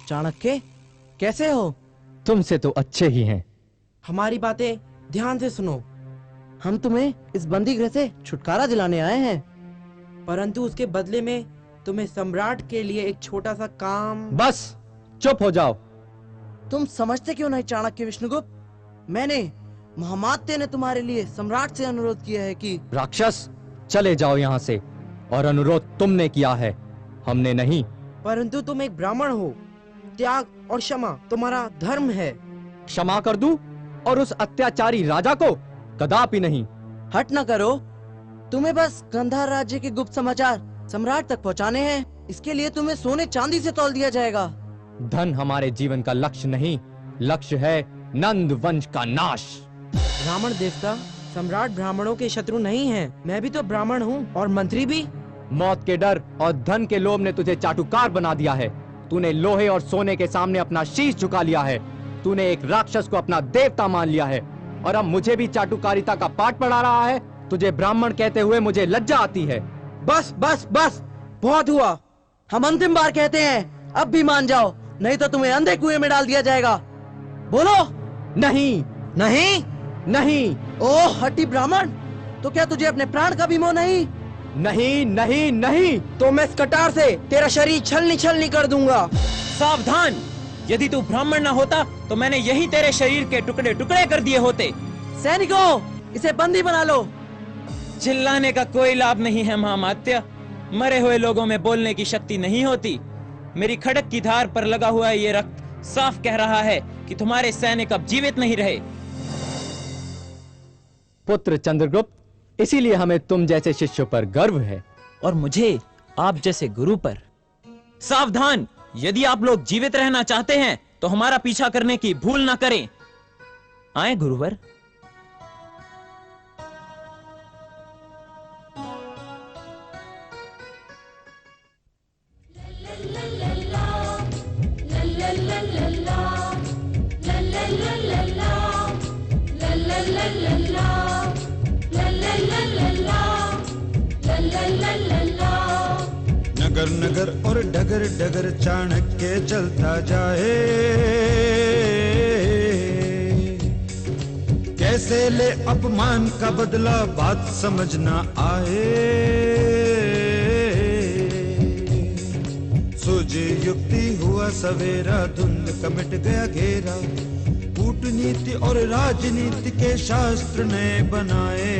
चाणक्य, कैसे हो? तुमसे तो अच्छे ही हैं। हमारी बातें ध्यान से सुनो। हम तुम्हें इस बंदी गृह से छुटकारा दिलाने आए हैं, परंतु उसके बदले में तुम्हें सम्राट के लिए एक छोटा सा काम। बस चुप हो जाओ। तुम समझते क्यों नहीं चाणक्य विष्णुगुप्त? मैंने महामात्य ने तुम्हारे लिए सम्राट से अनुरोध किया है कि राक्षस चले जाओ यहाँ से। और अनुरोध तुमने किया है, हमने नहीं। परंतु तुम एक ब्राह्मण हो, त्याग और क्षमा तुम्हारा धर्म है। क्षमा कर दूं और उस अत्याचारी राजा को? कदापि नहीं। हट न करो, तुम्हें बस गांधार राज्य के गुप्त समाचार सम्राट तक पहुंचाने हैं। इसके लिए तुम्हें सोने चांदी से तौल दिया जाएगा। धन हमारे जीवन का लक्ष्य नहीं, लक्ष्य है नंद वंश का नाश। ब्राह्मण देवता, सम्राट ब्राह्मणों के शत्रु नहीं है। मैं भी तो ब्राह्मण हूँ और मंत्री भी। मौत के डर और धन के लोभ ने तुझे चाटुकार बना दिया है। तूने लोहे और सोने के सामने अपना शीश झुका लिया है। तूने एक राक्षस को अपना देवता मान लिया है और अब मुझे भी चाटुकारिता का पाठ पढ़ा रहा है। तुझे ब्राह्मण कहते हुए मुझे लज्जा आती है। बस बस बस, बहुत हुआ। हम अंतिम बार कहते हैं, अब भी मान जाओ, नहीं तो तुम्हें अंधे कुएं में डाल दिया जाएगा। बोलो। नहीं नहीं नहीं। ओह हट्टी ब्राह्मण, तो क्या तुझे अपने प्राण का भी मोह नहीं? नहीं नहीं नहीं। तो मैं इस कटार से तेरा शरीर छलनी छलनी कर दूंगा। सावधान, यदि तू ब्राह्मण न होता तो मैंने यही तेरे शरीर के टुकड़े टुकड़े कर दिए होते। सैनिकों, इसे बंदी बना लो। चिल्लाने का कोई लाभ नहीं है महामात्य। मरे हुए लोगों में बोलने की शक्ति नहीं होती। मेरी खड़क की धार पर लगा हुआ ये रक्त साफ कह रहा है कि तुम्हारे सैनिक अब जीवित नहीं रहे। पुत्र चंद्रगुप्त, इसीलिए हमें तुम जैसे शिष्यों पर गर्व है। और मुझे आप जैसे गुरु पर। सावधान, यदि आप लोग जीवित रहना चाहते हैं तो हमारा पीछा करने की भूल न करें। आए गुरुवर। नगर नगर और डगर डगर चाणक्य चलता जाए, कैसे ले अपमान का बदला बात समझ ना आए। सूझी युक्ति हुआ सवेरा, धुंध का मिट गया घेरा। कूटनीति और राजनीति के शास्त्र नए बनाए,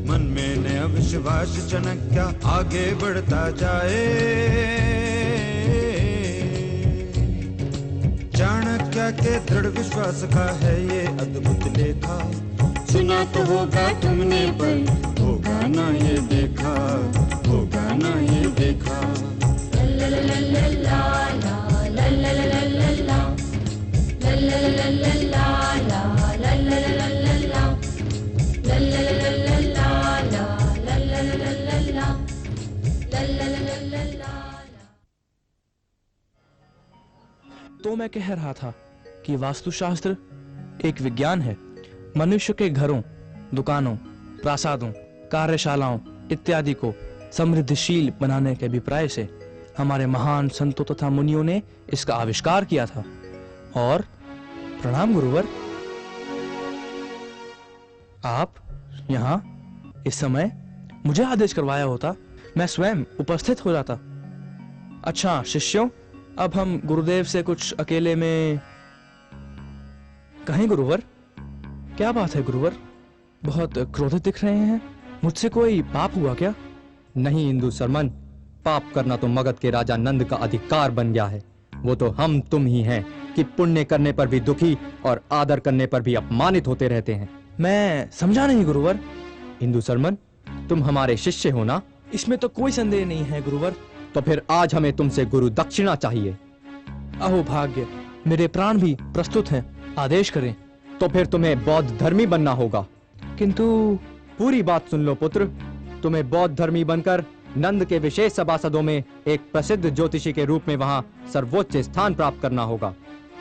मन में नया विश्वास चाणक्य आगे बढ़ता जाए। चाणक्य के दृढ़ विश्वास का है ये अद्भुत लेखा। सुना तो होगा तुमने पर होगा ना ये देखा, होगा ना ये देखा। तो मैं कह रहा था कि वास्तुशास्त्र एक विज्ञान है। मनुष्य के घरों, दुकानों, प्रासादों, कार्यशालाओं इत्यादि को समृद्धिशील बनाने के अभिप्राय से हमारे महान संतों तथा मुनियों ने इसका आविष्कार किया था। और प्रणाम गुरुवर, आप यहाँ इस समय मुझे आदेश करवाया होता, मैं स्वयं उपस्थित हो जाता। अच्छा शिष्यों, अब हम गुरुदेव से कुछ अकेले में कहें। गुरुवर, क्या बात है गुरुवर, बहुत क्रोधित दिख रहे हैं। मुझसे कोई पाप हुआ क्या? नहीं इंदु सरमन, पाप करना तो मगध के राजा नंद का अधिकार बन गया है। वो तो हम तुम ही हैं कि पुण्य करने पर भी दुखी और आदर करने पर भी अपमानित होते रहते हैं। मैं समझा नहीं गुरुवर। इंदु सरमन, तुम हमारे शिष्य हो ना? इसमें तो कोई संदेह नहीं है गुरुवर। तो फिर आज हमें तुमसे गुरु दक्षिणा चाहिए। अहो भाग्य, मेरे प्राण भी प्रस्तुत हैं, आदेश करें। तो फिर तुम्हें बौद्ध धर्मी बनना होगा। किंतु पूरी बात सुन लो पुत्र, तुम्हें बौद्ध धर्मी बनकर नंद के विशेष सभासदों में एक प्रसिद्ध ज्योतिषी के रूप में वहां सर्वोच्च स्थान प्राप्त करना होगा।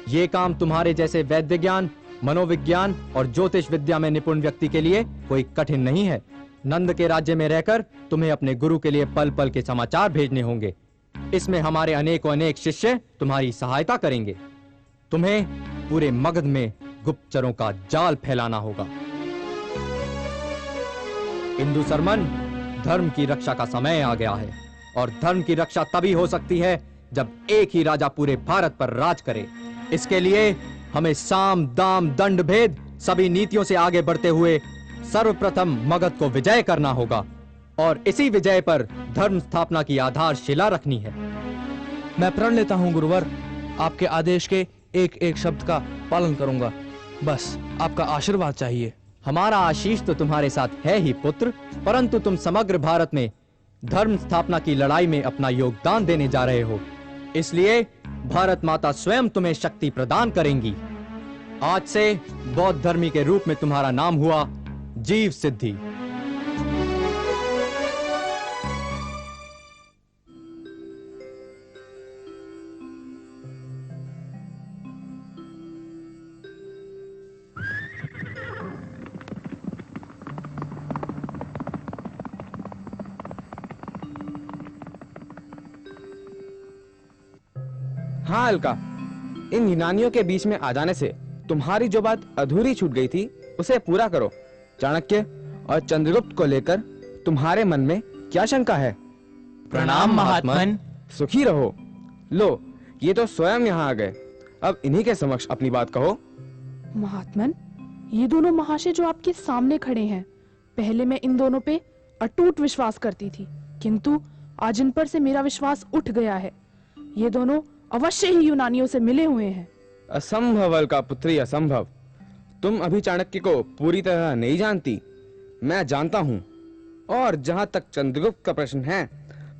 ये काम तुम्हारे जैसे वैद्य ज्ञान, मनोविज्ञान और ज्योतिष विद्या में निपुण व्यक्ति के लिए कोई कठिन नहीं है। नंद के राज्य में रहकर तुम्हें अपने गुरु के लिए पल पल के समाचार भेजने होंगे। इसमें हमारे अनेक शिष्य तुम्हारी सहायता करेंगे। तुम्हें पूरे मगध में गुप्तचरों का जाल फैलाना होगा। इंदु सरमन, धर्म की रक्षा का समय आ गया है और धर्म की रक्षा तभी हो सकती है जब एक ही राजा पूरे भारत पर राज करे। इसके लिए हमें साम दाम दंड भेद सभी नीतियों से आगे बढ़ते हुए सर्वप्रथम मगध को विजय करना होगा और इसी विजय पर धर्म स्थापना की आधारशिला रखनी है। मैं प्रण लेता हूँ गुरुवर, आपके आदेश के एक एक शब्द का पालन करूंगा। बस आपका आशीर्वाद चाहिए। हमारा आशीष तो तुम्हारे साथ है ही पुत्र, परंतु तुम समग्र भारत में धर्म स्थापना की लड़ाई में अपना योगदान देने जा रहे हो, इसलिए भारत माता स्वयं तुम्हें शक्ति प्रदान करेंगी। आज से बौद्ध धर्मी के रूप में तुम्हारा नाम हुआ जीव सिद्धि। हाँ अलका, इन यूनानियों के बीच में आ जाने से तुम्हारी जो बात अधूरी छूट गई थी उसे पूरा करो। चाणक्य और चंद्रगुप्त को लेकर तुम्हारे मन में क्या शंका है? प्रणाम महात्मन। सुखी रहो। लो, ये तो स्वयं यहाँ आ गए। अब इन्हीं के समक्ष अपनी बात कहो। महात्मन, ये दोनों महाशय जो आपके सामने खड़े हैं, पहले मैं इन दोनों पे अटूट विश्वास करती थी, किंतु आज इन पर से मेरा विश्वास उठ गया है। ये दोनों अवश्य ही यूनानियों से मिले हुए हैं। असंभव अलका पुत्री, असंभव। तुम अभी चाणक्य को पूरी तरह नहीं जानती। मैं जानता हूँ। और जहाँ तक चंद्रगुप्त का प्रश्न है,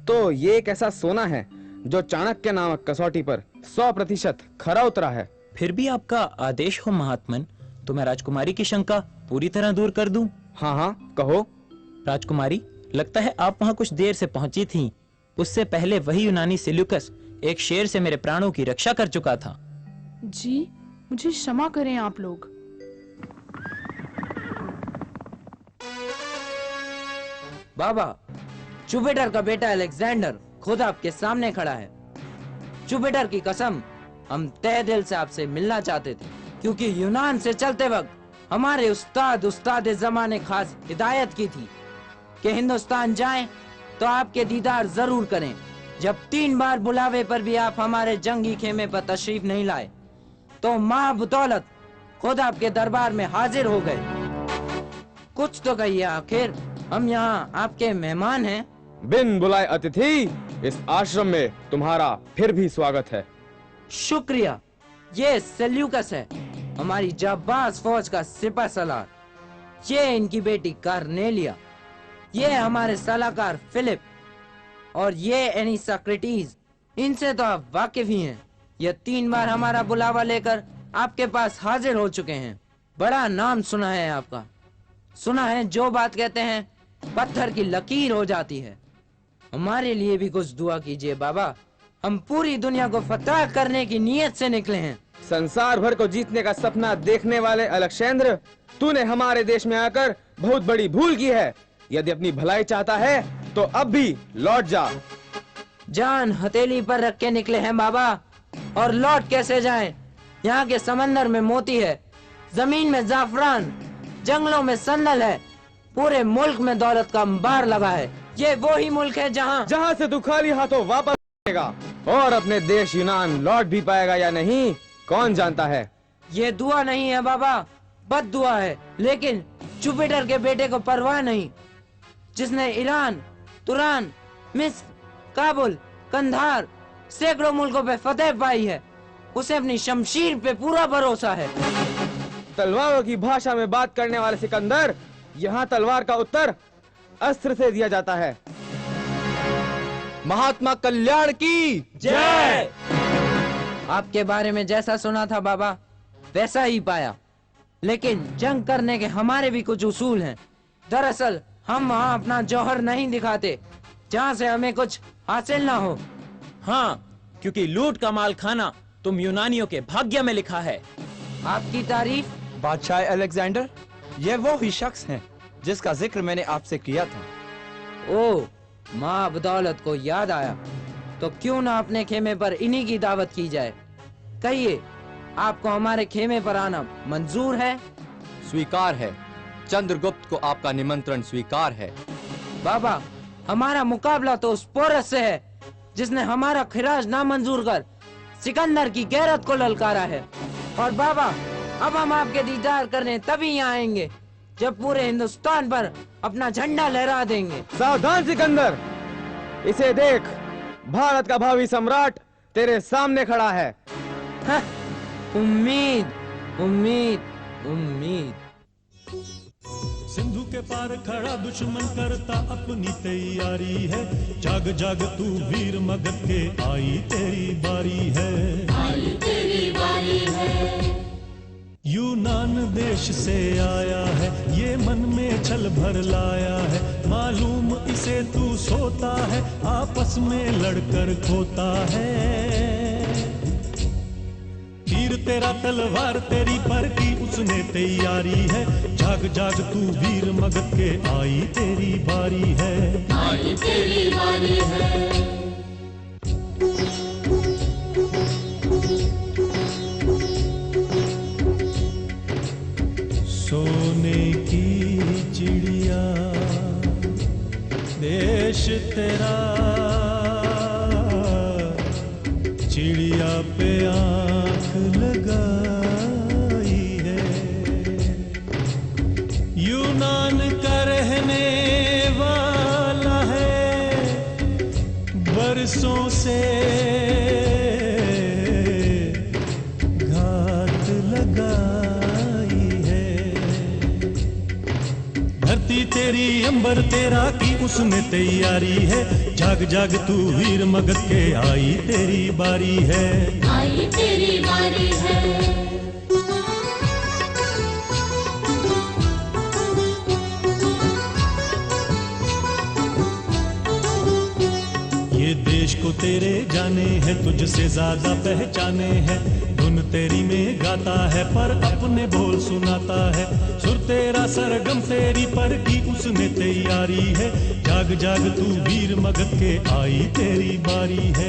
तो ये एक ऐसा सोना है जो चाणक्य नामक कसौटी पर 100% खरा उतरा है। फिर भी आपका आदेश हो महात्मन, तो मैं राजकुमारी की शंका पूरी तरह दूर कर दूं। हाँ हाँ कहो। राजकुमारी, लगता है आप वहाँ कुछ देर से पहुंची थीं। उससे पहले वही यूनानी सेल्यूकस एक शेर से मेरे प्राणों की रक्षा कर चुका था। जी, मुझे क्षमा करें आप लोग। बाबा, जुपिटर का बेटा अलेक्जेंडर खुद आपके सामने खड़ा है। जुपिटर की कसम, हम तहे दिल से आपसे मिलना चाहते थे, क्योंकि यूनान से चलते वक्त हमारे उस्ताद जमाने खास हिदायत की थी कि हिंदुस्तान जाएं तो आपके दीदार जरूर करें। जब 3 बार बुलावे पर भी आप हमारे जंगी खेमे पर तशरीफ नहीं लाए, तो माँ बदौलत खुद आपके दरबार में हाजिर हो गए। कुछ तो कहिए, आखिर हम यहाँ आपके मेहमान हैं। बिन बुलाए अतिथि, इस आश्रम में तुम्हारा फिर भी स्वागत है। शुक्रिया। ये सेल्यूकस है, हमारी जाबाज फौज का सिपह सलार। ये इनकी बेटी कार्नेलिया, ये हमारे सलाहकार फिलिप, और ये एनिसक्रेटीज। इनसे तो आप वाकिफ ही हैं। ये 3 बार हमारा बुलावा लेकर आपके पास हाजिर हो चुके हैं। बड़ा नाम सुना है आपका। सुना है जो बात कहते हैं पत्थर की लकीर हो जाती है। हमारे लिए भी कुछ दुआ कीजिए बाबा। हम पूरी दुनिया को फतह करने की नीयत से निकले हैं। संसार भर को जीतने का सपना देखने वाले अलेक्जेंद्र, तूने हमारे देश में आकर बहुत बड़ी भूल की है। यदि अपनी भलाई चाहता है तो अब भी लौट जा। जान हथेली पर रख के निकले हैं बाबा, और लौट कैसे जाएं? यहाँ के समंदर में मोती है, जमीन में जाफरान, जंगलों में संदल है, पूरे मुल्क में दौलत का अंबार लगा है। ये वो ही मुल्क है जहाँ से तू खाली हाथों वापस आएगा, और अपने देश यूनान लौट भी पाएगा या नहीं, कौन जानता है। ये दुआ नहीं है बाबा, बद दुआ है। लेकिन जुपिटर के बेटे को परवाह नहीं, जिसने ईरान, तुरान, मिस्र, काबुल, कंधार सैकड़ों मुल्कों पे फतेह पाई है, उसे अपनी शमशीर पे पूरा भरोसा है। तलवारों की भाषा में बात करने वाले सिकंदर, यहाँ तलवार का उत्तर अस्त्र से दिया जाता है। महात्मा कल्याण की जय। आपके बारे में जैसा सुना था बाबा, वैसा ही पाया। लेकिन जंग करने के हमारे भी कुछ उसूल हैं। दरअसल हम वहाँ अपना जौहर नहीं दिखाते जहाँ से हमें कुछ हासिल ना हो। हाँ, क्योंकि लूट का माल खाना तुम यूनानियों के भाग्य में लिखा है। आपकी तारीफ। बादशाह अलेक्जेंडर, ये वो ही शख्स हैं जिसका जिक्र मैंने आपसे किया था। ओ, माँ बदौलत को याद आया, तो क्यों ना अपने खेमे पर इन्हीं की दावत की जाए। कहिए, आपको हमारे खेमे पर आना मंजूर है? स्वीकार है। चंद्रगुप्त को आपका निमंत्रण स्वीकार है। बाबा, हमारा मुकाबला तो उस पोरस से है जिसने हमारा खिराज नामंजूर कर सिकंदर की गैरत को ललकारा है। और बाबा, अब हम आपके दीदार करने तभी यहाँ आएंगे जब पूरे हिंदुस्तान पर अपना झंडा लहरा देंगे। सावधान सिकंदर, इसे देख, भारत का भावी सम्राट तेरे सामने खड़ा है। उम्मीद उम्मीद उम्मीद। सिंधु के पार खड़ा दुश्मन करता अपनी तैयारी है। जाग जाग तू वीर मगध के, आई तेरी बारी है, आई तेरी बारी है। यूनान देश से आया है, ये मन में छल भर लाया है। मालूम इसे तू सोता है, आपस में लड़कर खोता है। तीर तेरा तलवार तेरी पर की उसने तैयारी है। जाग जाग तू वीर मगध के, आई तेरी बारी है, आई तेरी बारी है। सोने की चिड़िया देश तेरा, चिड़िया पे आंख लगाई है। यूनान का रहने वाला है, बरसों से घात लगाई है। धरती तेरी अंबर तेरा की उसने तैयारी है। जाग जाग तू वीर मगध के, आई तेरी बारी है, आई तेरी बारी है। ये देश को तेरे जाने हैं, तुझसे ज्यादा पहचाने हैं। धुन तेरी में गाता है पर अपने बोल सुनाता है। सुर तेरा सरगम तेरी पर की उसने तैयारी है। जाग जाग तू वीर मगध के, आई तेरी बारी है,